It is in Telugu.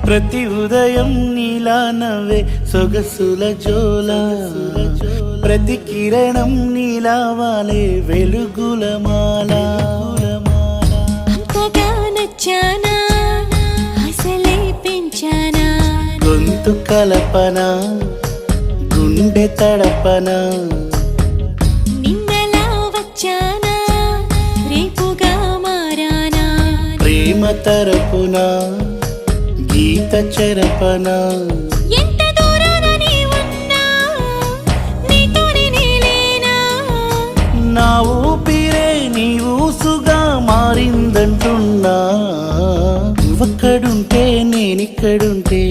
ప్రతి ఉదయం నీలా నవ్వే సొగసుల జోల, ప్రతి కిరణం నీలా వాలే వెలుగుల మాల. అంతగా నచ్చానా అసలే పెంచానా, గొంతు కలపన గుండె తడపన, నిన్నలా వచ్చానా రేపుగా మారానా, ప్రేమ తరపున గీత చెరపన. ఎంత దూరాన నీ ఉన్నా నీతోనే నేలేనా, నా ఊపిరే నీ ఊసుగా మారిందంటున్నా. నువ్వక్కడుంటే నేనిక్కడుంటే